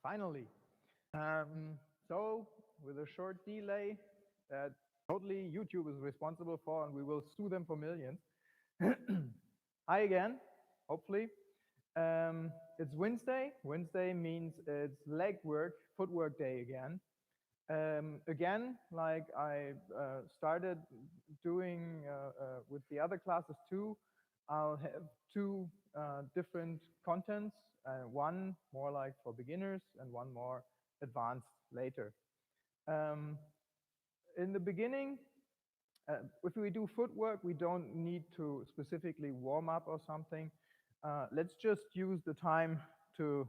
Finally. So with a short delay that totally YouTube is responsible for, and we will sue them for millions. Hi again, hopefully. It's Wednesday. Wednesday means it's leg work, footwork day again. Again, like I started doing with the other classes too, I'll have two different contents, one more like for beginners and one more advanced later. In the beginning, if we do footwork, we don't need to specifically warm up or something. Let's just use the time to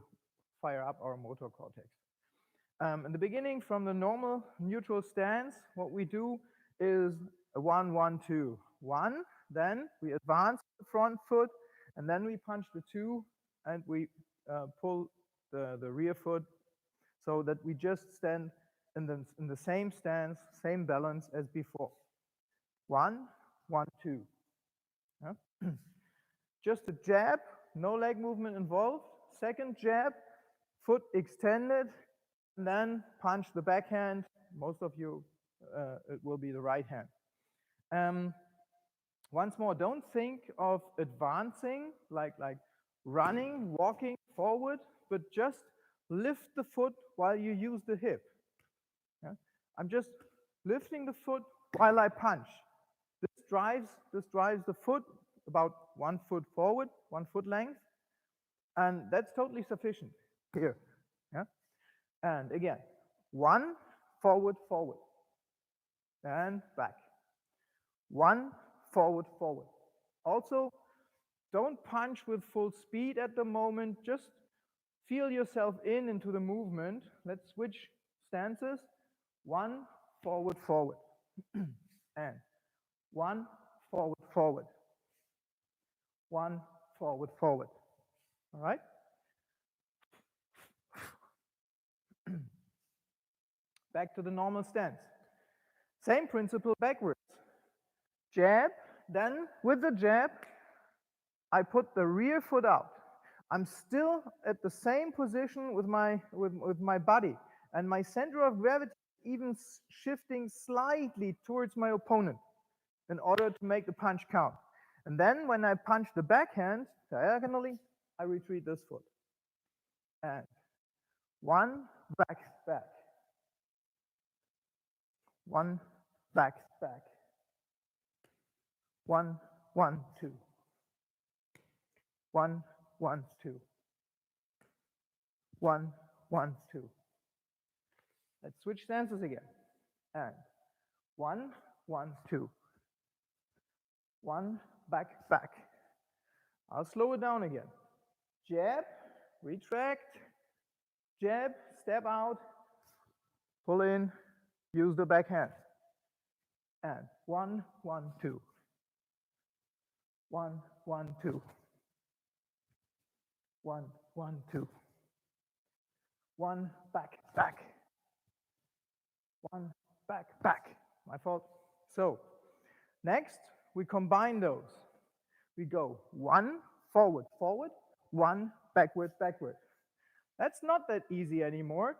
fire up our motor cortex. In the beginning, from the normal neutral stance, what we do is a 1, 1, 2. 1, then we advance the front foot, and then we punch the 2, and we pull the rear foot so that we just stand in the same stance, same balance as before. 1, 1, 2. Yeah? Just a jab, no leg movement involved. Second jab, foot extended, and then punch the backhand. Most of you, it will be the right hand. Once more, don't think of advancing, like running, walking forward, but just lift the foot while you use the hip. Yeah? I'm just lifting the foot while I punch. This drives the foot about 1 foot forward, 1 foot length, and that's totally sufficient here. Yeah? And again, 1, forward, forward, and back. 1, forward, forward. Also, don't punch with full speed at the moment. Just feel yourself into the movement. Let's switch stances. 1, forward, forward. And 1, forward, forward. 1, forward, forward. All right? Back to the normal stance. Same principle backwards. Jab, then with the jab, I put the rear foot out. I'm still at the same position with my body, and my center of gravity even shifting slightly towards my opponent in order to make the punch count. And then when I punch the backhand diagonally, I retreat this foot. And 1, back, back. 1, back, back. 1, 1, 2. 1, 1, 2. 1, 1, 2. Let's switch stances again. And 1, 1, 2. 1, back, back. I'll slow it down again. Jab, retract, jab, step out, pull in, use the backhand. And 1, 1, 2. 1, 1, 2. 1, 1, 2. 1, back, back. 1, back, back. My fault. So, next, we combine those. We go 1, forward, forward, 1, backward, backward. That's not that easy anymore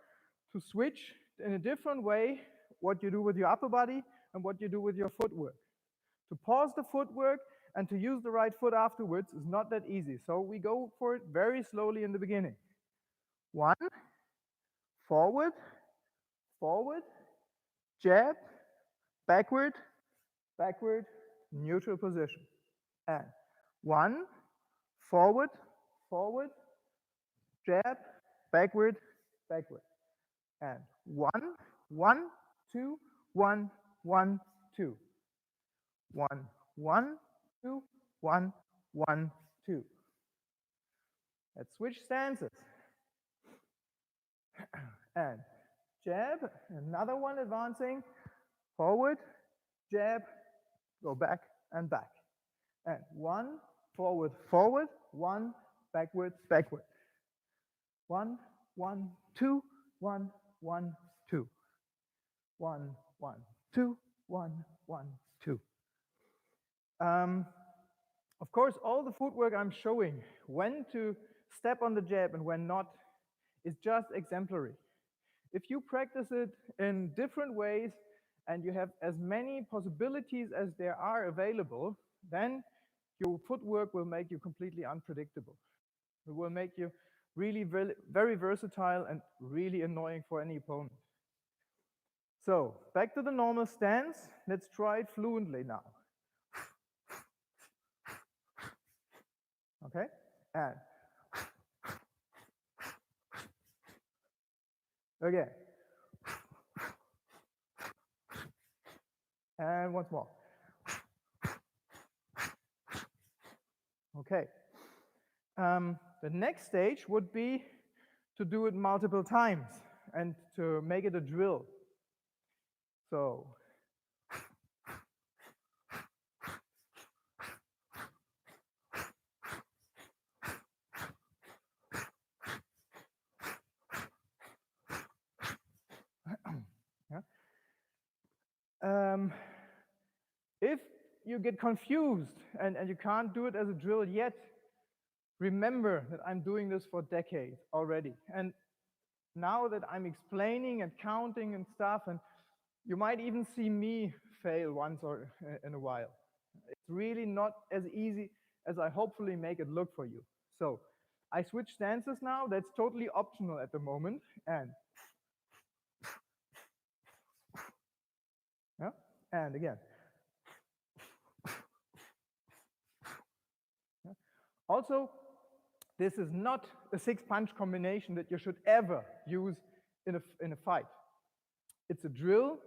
to switch in a different way what you do with your upper body and what you do with your footwork. To pause the footwork and to use the right foot afterwards is not that easy. So we go for it very slowly in the beginning. 1, forward, forward, jab, backward, backward, neutral position. And 1, forward, forward, jab, backward, backward. And 1, 1, 2, 1, 1, 2. 1, 1, 2, 1, 1, 2. Let's switch stances. And jab, another one advancing, forward, jab, go back and back. And 1, forward, forward, 1, backward, backward. 1, 1, 2, 1, 1, 2. 1, 1, 2, 1, 1, 2. Of course, all the footwork I'm showing, when to step on the jab and when not, is just exemplary. If you practice it in different ways and you have as many possibilities as there are available, then your footwork will make you completely unpredictable. It will make you really very versatile and really annoying for any opponent. So back to the normal stance. Let's try it fluently now. Okay, and again. And once more. Okay. The next stage would be to do it multiple times and to make it a drill. So yeah. If you get confused and you can't do it as a drill yet, remember that I'm doing this for decades already. And now that I'm explaining and counting and stuff, and you might even see me fail once or in a while. It's really not as easy as I hopefully make it look for you. So I switch stances now. That's totally optional at the moment. And yeah, and again. Yeah. Also, this is not a 6-punch combination that you should ever use in a fight. It's a drill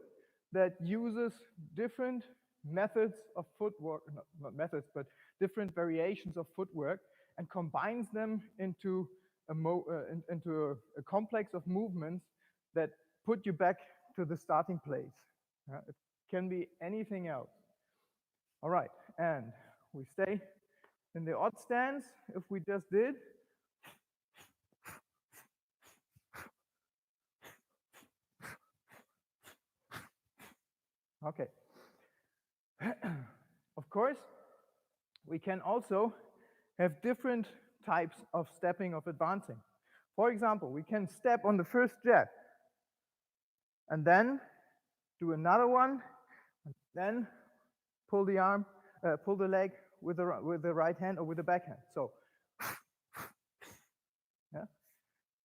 that uses different methods of footwork, not methods, but different variations of footwork, and combines them into a complex of movements that put you back to the starting place. It can be anything else. All right, and we stay in the odd stance. If we just did. Okay. Of course, we can also have different types of stepping, of advancing. For example, we can step on the first jab and then do another one, and then pull the arm, pull the leg with the right hand or with the backhand. So, yeah,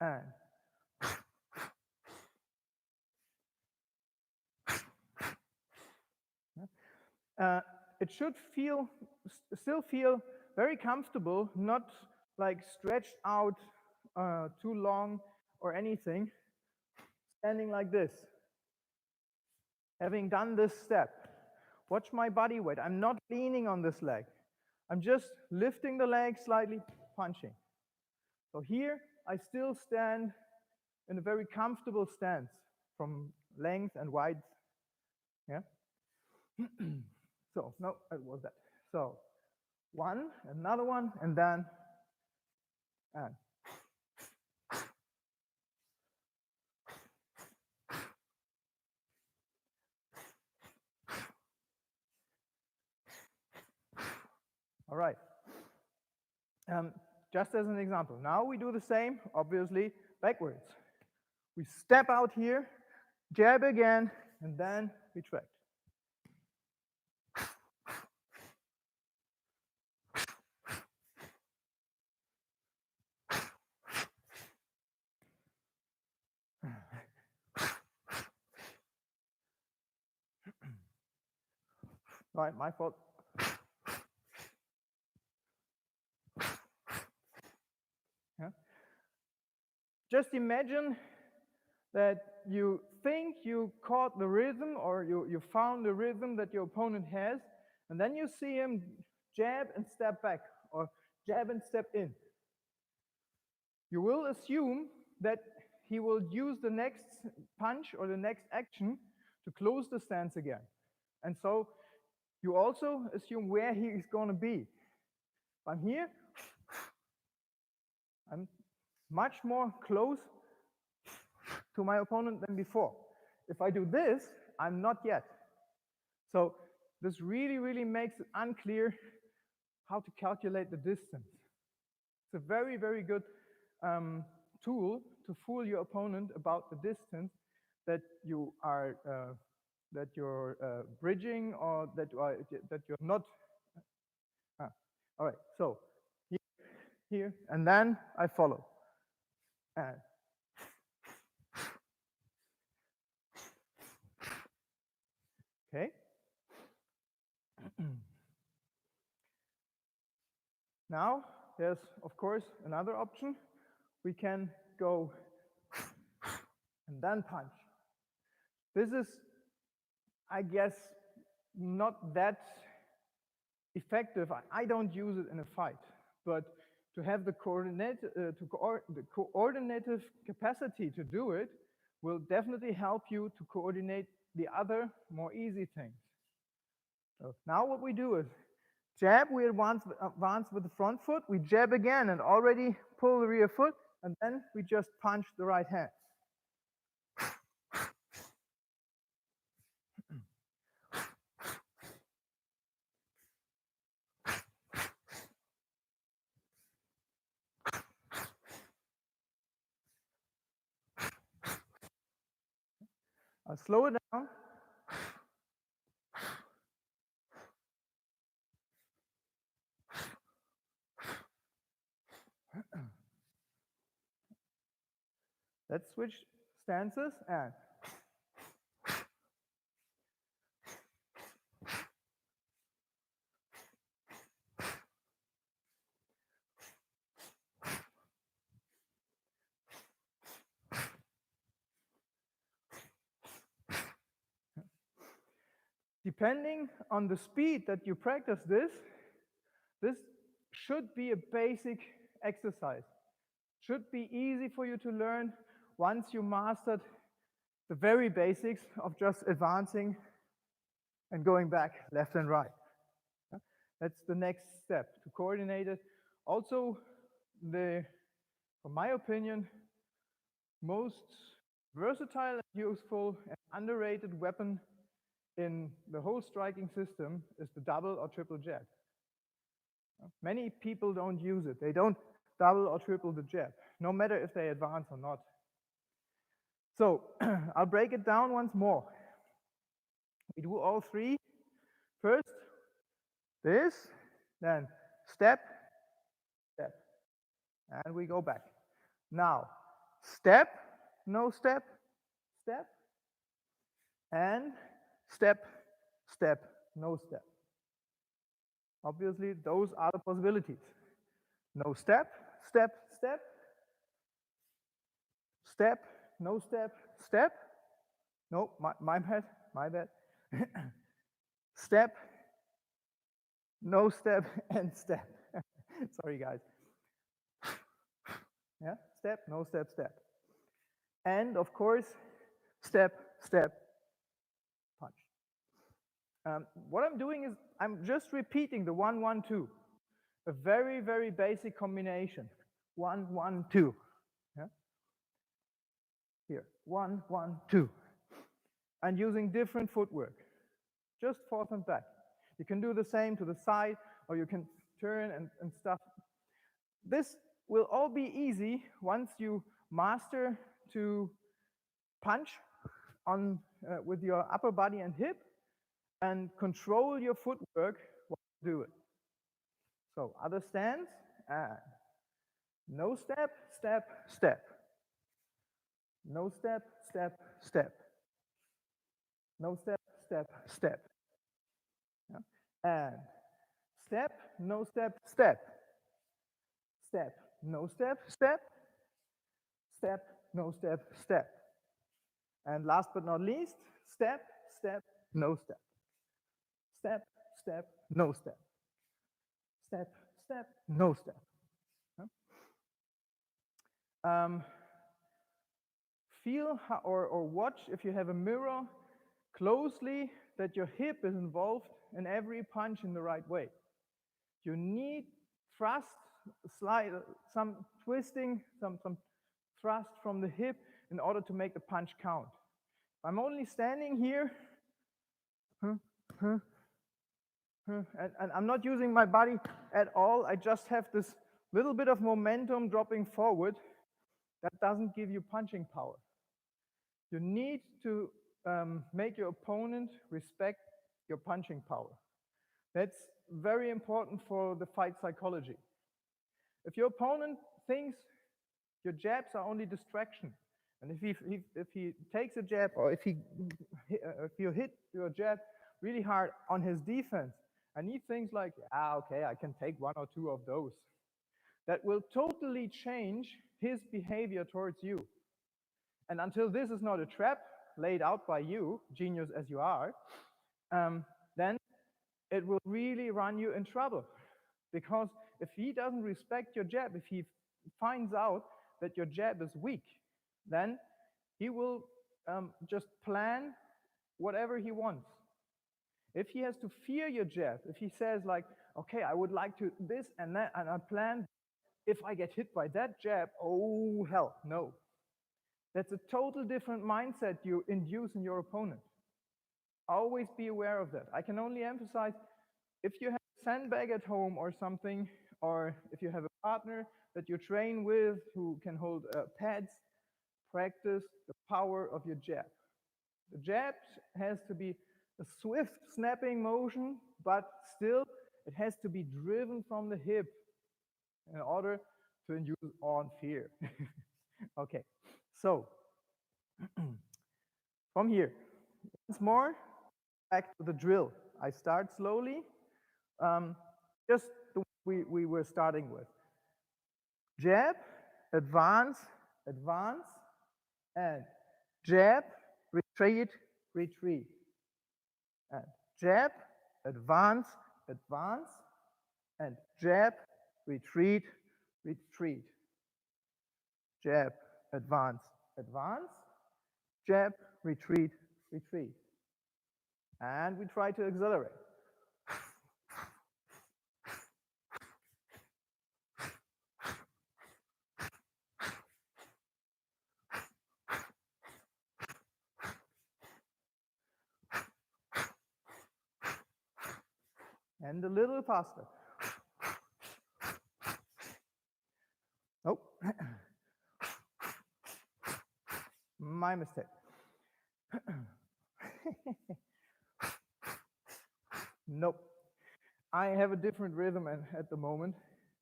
and it should still feel very comfortable, not like stretched out too long or anything. Standing like this, having done this step, watch my body weight. I'm not leaning on this leg. I'm just lifting the leg slightly, punching. So here, I still stand in a very comfortable stance from length and width. Yeah. So, no, it was that. So, one, another one, and then, and. All right. Just as an example, now we do the same, obviously, backwards. We step out here, jab again, and then retract. Right, my fault. Yeah. Just imagine that you think you caught the rhythm, or you found the rhythm that your opponent has, and then you see him jab and step back, or jab and step in. You will assume that he will use the next punch or the next action to close the stance again. And so you also assume where he is going to be. I'm here. I'm much more close to my opponent than before. If I do this, I'm not yet. So this really, really makes it unclear how to calculate the distance. It's a very, very good tool to fool your opponent about the distance that you are that you're bridging, or that you're not. All right. So here, and then I follow. And okay. Now there's of course another option. We can go and then punch. This is, I guess, not that effective. I don't use it in a fight, but to have the coordinative capacity to do it will definitely help you to coordinate the other more easy things. So now what we do is jab, we advance with the front foot, we jab again and already pull the rear foot, and then we just punch the right hand. I'll slow it down. Let's switch stances and depending on the speed that you practice this should be a basic exercise. Should be easy for you to learn once you mastered the very basics of just advancing and going back left and right. That's the next step, to coordinate it. Also, from my opinion, most versatile and useful and underrated weapon in the whole striking system is the double or triple jab. Many people don't use it. They don't double or triple the jab, no matter if they advance or not. So I'll break it down once more. We do all three. First, this, then step, step, and we go back. Now, step, no step, step, and step, step, no step. Obviously, those are the possibilities. No step, step, step, step, no step, step. No, my bad. Step, no step, and step. Sorry, guys. Yeah, step, no step, step. And of course, step, step, punch. What I'm doing is I'm just repeating the 1, 1, 2. A very, very basic combination. 1, 1, 2. Yeah? Here, 1, 1, 2. And using different footwork. Just forth and back. You can do the same to the side, or you can turn and stuff. This will all be easy once you master to punch on with your upper body and hip and control your footwork while you do it. So other stance, and no step, step, step. No step, step, step. No step, step, step. Yeah. And step, no step, step. Step, no step, step. Step, no step, step. And last but not least, step, step, no step. Step, step, no step. Step, step, no step. Feel how, or watch, if you have a mirror, closely that your hip is involved in every punch in the right way. You need thrust, some twisting, some thrust from the hip in order to make the punch count. If I'm only standing here, and I'm not using my body at all, I just have this little bit of momentum dropping forward, That doesn't give you punching power. You need to make your opponent respect your punching power. That's very important for the fight psychology. If your opponent thinks your jabs are only distraction, and if he takes a jab, or if you hit your jab really hard on his defense, and he thinks like, okay, I can take one or two of those, that will totally change his behavior towards you. And until this is not a trap laid out by you, genius as you are, then it will really run you in trouble. Because if he doesn't respect your jab, if he finds out that your jab is weak, then he will just plan whatever he wants. If he has to fear your jab, if he says like, okay, I would like to this and that, and I plan, if I get hit by that jab, oh hell, no. That's a total different mindset you induce in your opponent. Always be aware of that. I can only emphasize, if you have a sandbag at home or something, or if you have a partner that you train with who can hold pads, practice the power of your jab. The jab has to be a swift snapping motion, but still it has to be driven from the hip in order to induce awe and fear. Okay, so from here, once more, back to the drill. I start slowly, just the way we were starting with. Jab, advance, advance, and jab, retreat, retreat. And jab, advance, advance, and jab, retreat, retreat. Jab, advance, advance, jab, retreat, retreat. And we try to accelerate. And a little faster. Oh, my mistake. Nope. I have a different rhythm at the moment.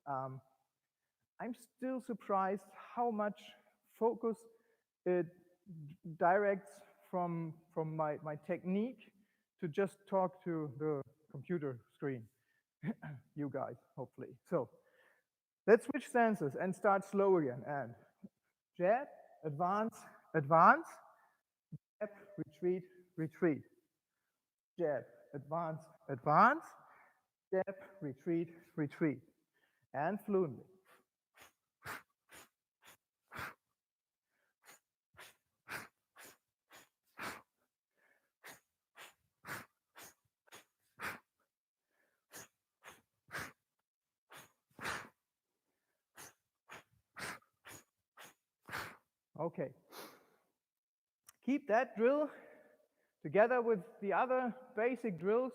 I'm still surprised how much focus it directs from my technique to just talk to the computer screen. You guys, hopefully. So let's switch stances and start slow again. And jab, advance, advance, jab, retreat, retreat. Jab, advance, advance, jab, retreat, retreat. And fluently. Okay. Keep that drill together with the other basic drills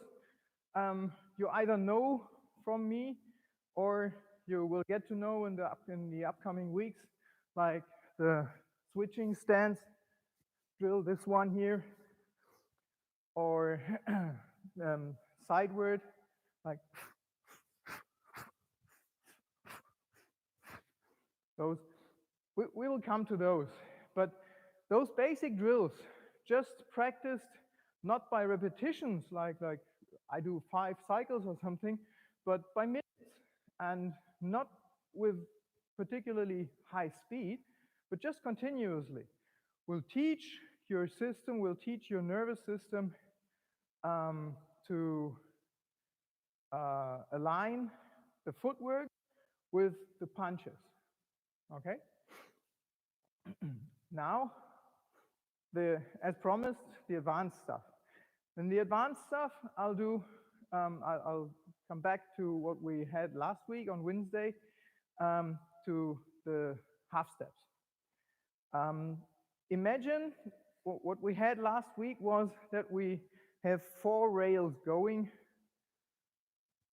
you either know from me or you will get to know in the upcoming weeks, like the switching stance drill, this one here, or sideward, like those. We will come to those, but those basic drills, just practiced not by repetitions, like I do 5 cycles or something, but by minutes, and not with particularly high speed, but just continuously. Will teach your system, will teach your nervous system to align the footwork with the punches. Okay? Now, as promised, the advanced stuff. In the advanced stuff, I'll come back to what we had last week on Wednesday, to the half steps. Imagine what we had last week was that we have 4 rails going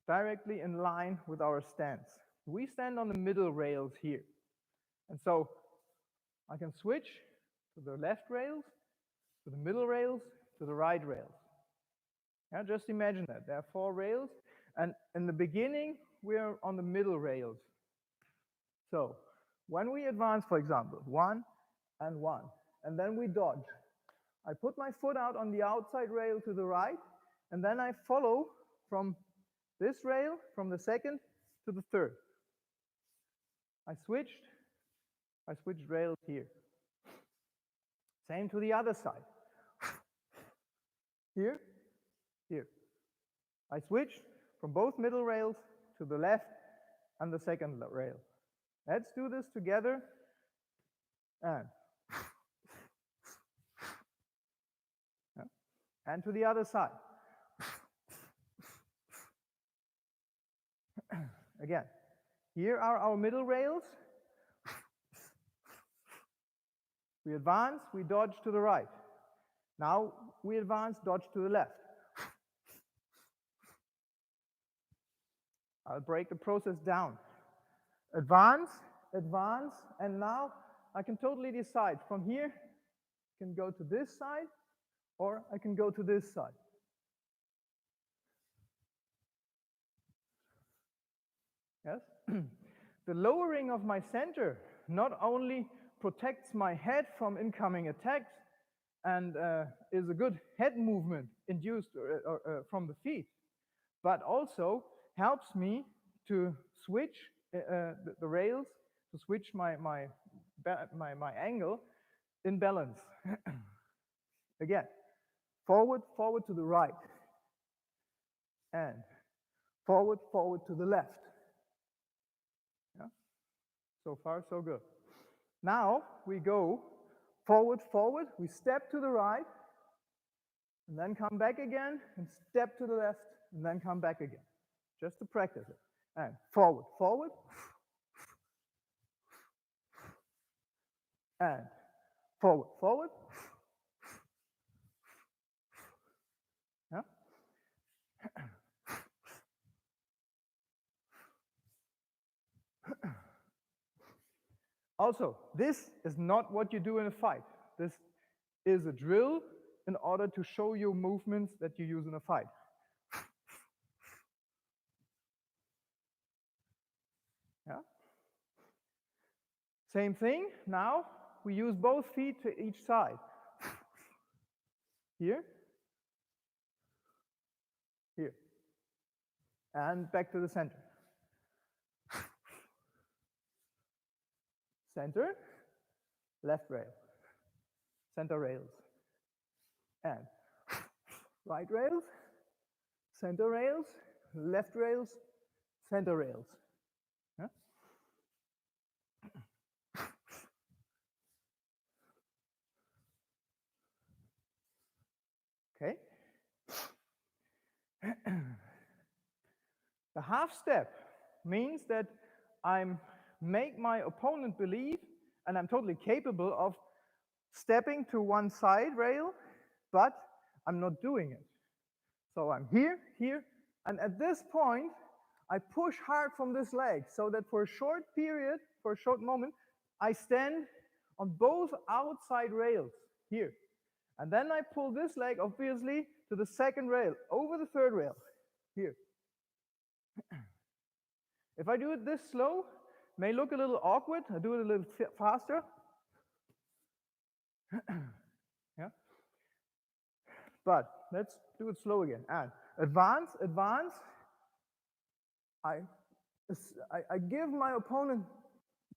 directly in line with our stance. We stand on the middle rails here. And so I can switch to the left rails, to the middle rails, to the right rails. Yeah, just imagine that. There are 4 rails, and in the beginning, we're on the middle rails. So when we advance, for example, 1 and 1, and then we dodge, I put my foot out on the outside rail to the right, and then I follow from this rail, from the second to the third. I switched rails here. Same to the other side. Here, here. I switched from both middle rails to the left and the second rail. Let's do this together. And to the other side. Again, here are our middle rails. We advance, we dodge to the right. Now we advance, dodge to the left. I'll break the process down. Advance, advance, and now I can totally decide. From here, I can go to this side, or I can go to this side. Yes? The lowering of my center not only protects my head from incoming attacks and is a good head movement induced from the feet, but also helps me to switch the rails, to switch my angle in balance. Again, forward, forward to the right, and forward, forward to the left. Yeah? So far, so good. Now we go forward, forward, we step to the right, and then come back again, and step to the left, and then come back again, just to practice it. And forward, forward, and forward, forward. Yeah? Also, this is not what you do in a fight. This is a drill in order to show you movements that you use in a fight. Yeah? Same thing. Now we use both feet to each side. Here, here, and back to the center. Center, left rail, center rails, and right rails, center rails, left rails, center rails. Yeah? Okay. The half step means that I make my opponent believe, and I'm totally capable of stepping to one side rail, but I'm not doing it. So I'm here, here, and at this point, I push hard from this leg so that for a short period, for a short moment, I stand on both outside rails here. And then I pull this leg, obviously, to the second rail, over the third rail, here. If I do it this slow, it may look a little awkward. I do it a little faster. Yeah. But let's do it slow again. And advance, advance. I give my opponent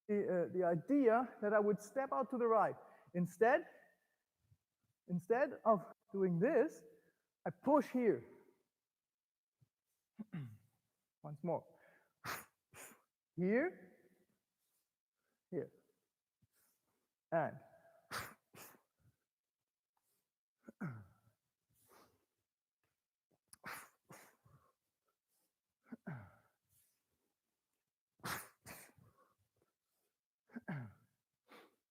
the idea that I would step out to the right. Instead of doing this, I push here. Once more. Here, here, and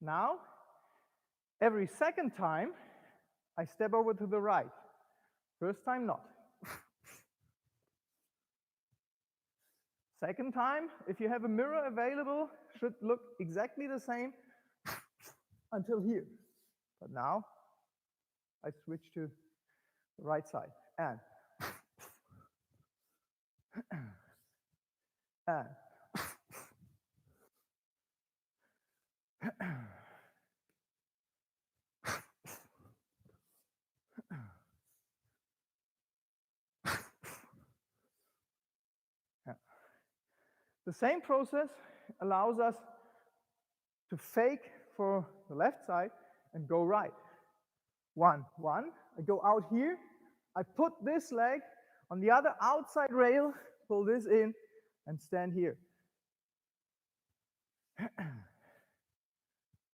now, every second time, I step over to the right. First time, not. Second time, if you have a mirror available, should look exactly the same. until here. But now I switch to the right side and and the same process allows us to fake for the left side and go right. One, I go out here, I put this leg on the other outside rail, pull this in, and stand here.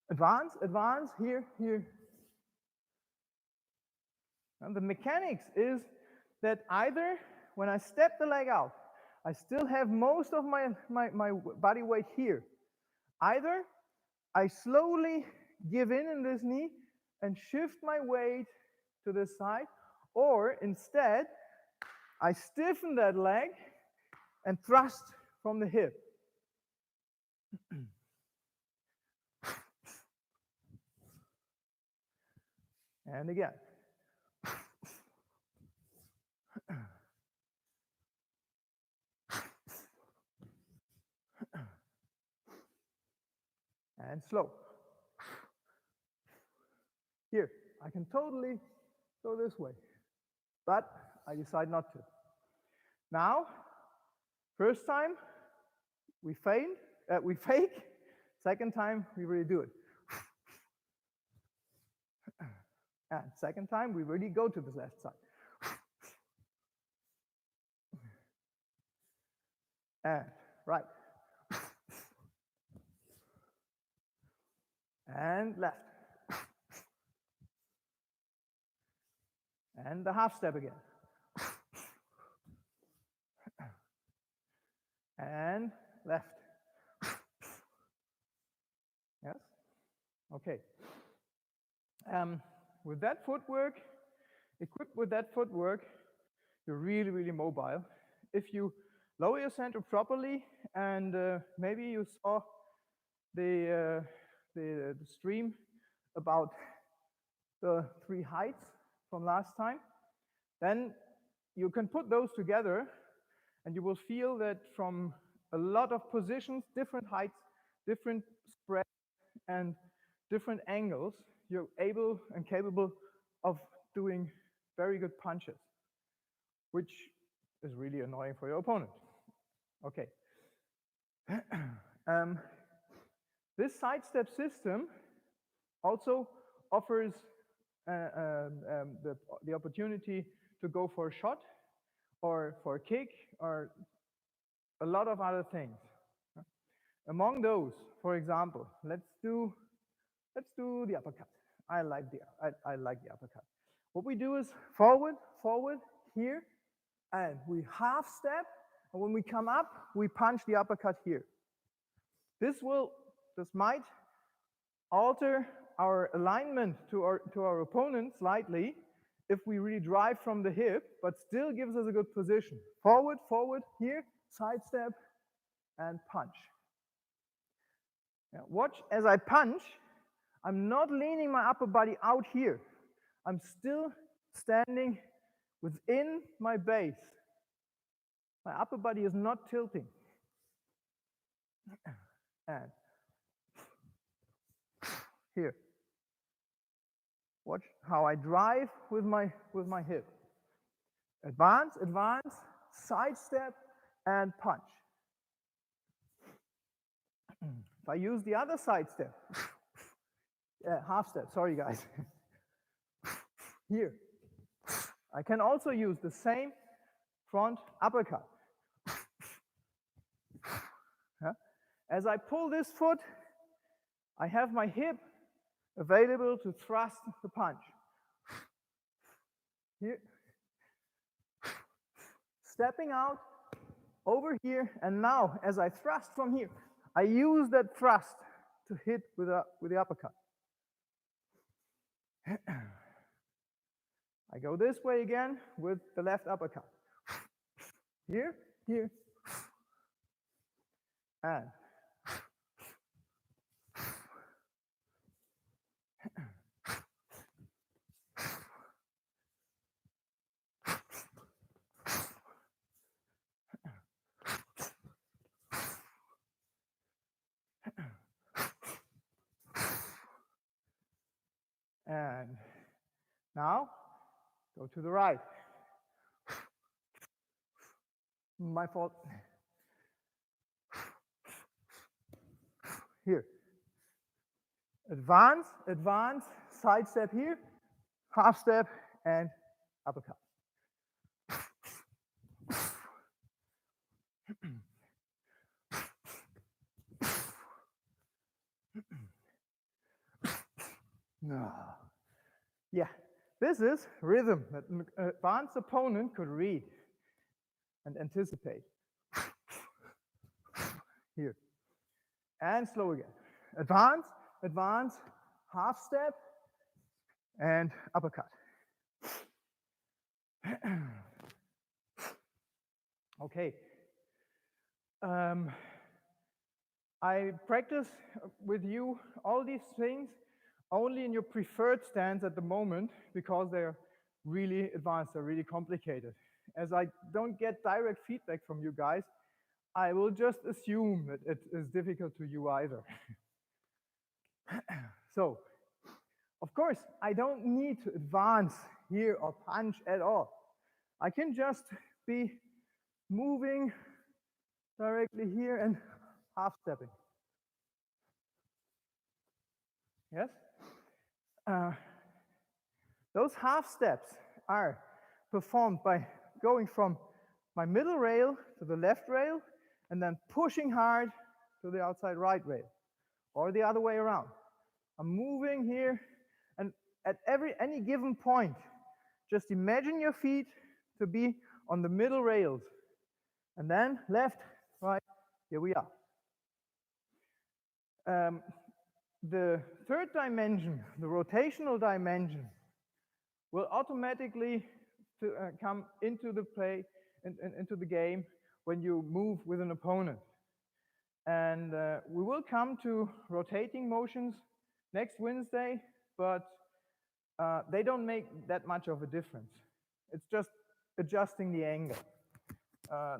Advance, here. And the mechanics is that either when I step the leg out, I still have most of my body weight here. Either I slowly give in this knee and shift my weight to this side, or instead, I stiffen that leg and thrust from the hip. And again. And slow. Here, I can totally go this way, but I decide not to. Now, first time, we fake. Second time, we really do it. And second time, we really go to the left side. And right. And left. And the half step again. And left. Yes? Okay. With that footwork, equipped with that footwork, you're really, really mobile. If you lower your center properly, and maybe you saw the stream about the 3 heights from last time, then you can put those together and you will feel that from a lot of positions, different heights, different spread, and different angles, you're able and capable of doing very good punches, which is really annoying for your opponent. Okay. This sidestep system also offers the opportunity to go for a shot or for a kick or a lot of other things. Among those, for example, let's do the uppercut. I like the uppercut. What we do is forward here, and we half step, and when we come up, we punch the uppercut here. This might alter our alignment to our opponent slightly if we really drive from the hip, but still gives us a good position. Forward here, side step, and punch. Now watch as I punch. I'm not leaning my upper body out here. I'm still standing within my base. My upper body is not tilting. And here. Watch how I drive with my hip. Advance, side step, and punch. If I use the other side step, half step, sorry guys. Here. I can also use the same front uppercut. As I pull this foot, I have my hip available to thrust the punch. Here. Stepping out over here, and now as I thrust from here, I use that thrust to hit with the uppercut. I go this way again with the left uppercut. Here, and Now, go to the right. My fault. Here. Advance, advance, side step here, half step, and uppercut. Yeah, this is rhythm that an advanced opponent could read and anticipate. Here. And slow again. Advance, advance, half step, and uppercut. Okay. I practice with you all these things only in your preferred stance at the moment because they're really advanced, they're really complicated. As I don't get direct feedback from you guys, I will just assume that it is difficult to you either. So, of course, I don't need to advance here or punch at all. I can just be moving directly here and half stepping. Yes? Those half steps are performed by going from my middle rail to the left rail and then pushing hard to the outside right rail, or the other way around. I'm moving here, and at any given point, just imagine your feet to be on the middle rails, and then left, right, here we are. The third dimension, the rotational dimension, will automatically come into the play, into the game when you move with an opponent. And we will come to rotating motions next Wednesday, but they don't make that much of a difference. It's just adjusting the angle.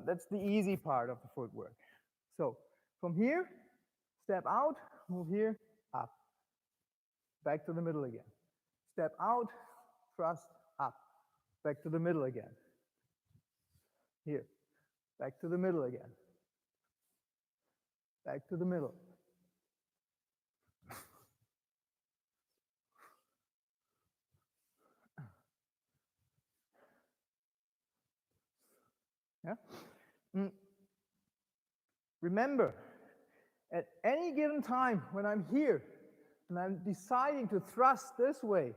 That's the easy part of the footwork. So from here, step out, move here, up. Back to the middle again. Step out, thrust, up. Back to the middle again. Here. Back to the middle again. Back to the middle. Yeah? Remember, at any given time when I'm here and I'm deciding to thrust this way,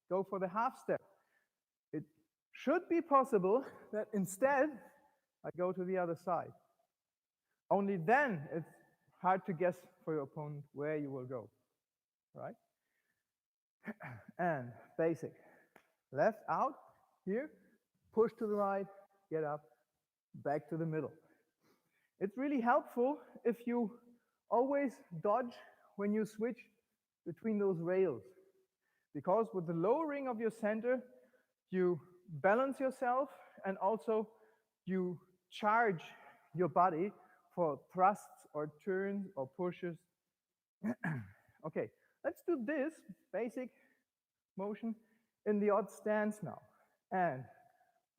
go for the half step, it should be possible that instead I go to the other side. Only then it's hard to guess for your opponent where you will go, right? And basic. Left out, here, push to the right, get up, back to the middle. It's really helpful if you always dodge when you switch between those rails, because with the lowering of your center, you balance yourself and also you charge your body for thrusts or turns or pushes. Okay, let's do this basic motion in the odd stance now. And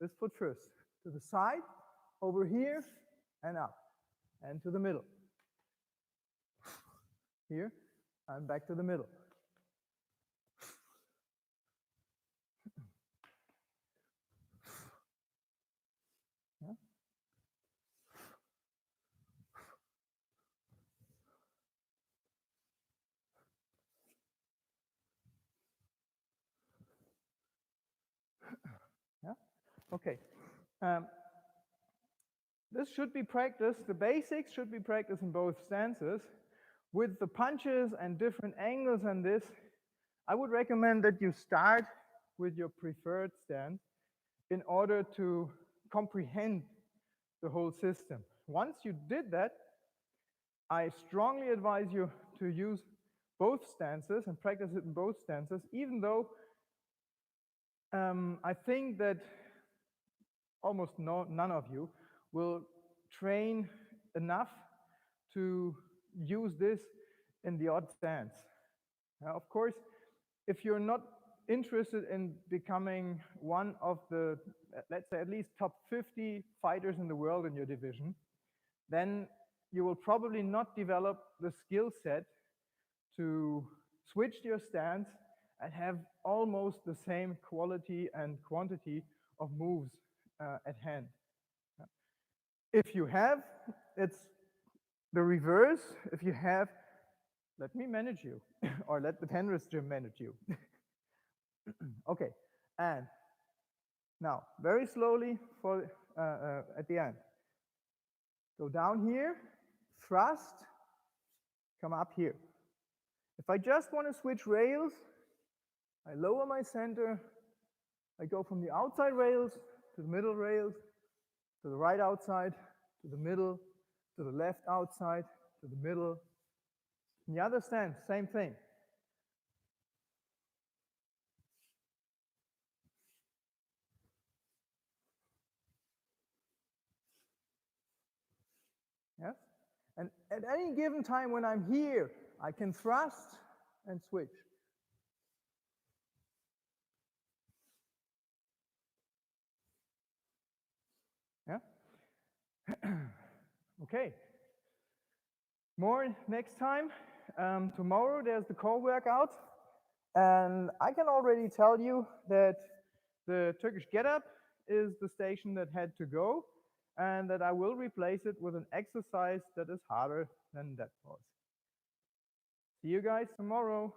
this foot first, to the side, over here, and up, and to the middle. Here, and back to the middle. Yeah. Yeah. Okay. This should be practiced, the basics should be practiced in both stances. With the punches and different angles on this, I would recommend that you start with your preferred stance in order to comprehend the whole system. Once you did that, I strongly advise you to use both stances and practice it in both stances, even though I think that almost none of you will train enough to use this in the odd stance. Now, of course, if you're not interested in becoming one of the, let's say, at least top 50 fighters in the world in your division, then you will probably not develop the skill set to switch your stance and have almost the same quality and quantity of moves at hand. If you have, it's the reverse. If you have, let me manage you, or let the Fenriz Gym manage you. Okay, and now very slowly for at the end. Go down here, thrust, come up here. If I just want to switch rails, I lower my center, I go from the outside rails to the middle rails, to the right outside, to the middle, to the left outside, to the middle. In the other stance, same thing. Yes? And at any given time when I'm here, I can thrust and switch. Yeah? Okay. More next time. Tomorrow there's the core workout. And I can already tell you that the Turkish get-up is the station that had to go, and that I will replace it with an exercise that is harder than that was. See you guys tomorrow.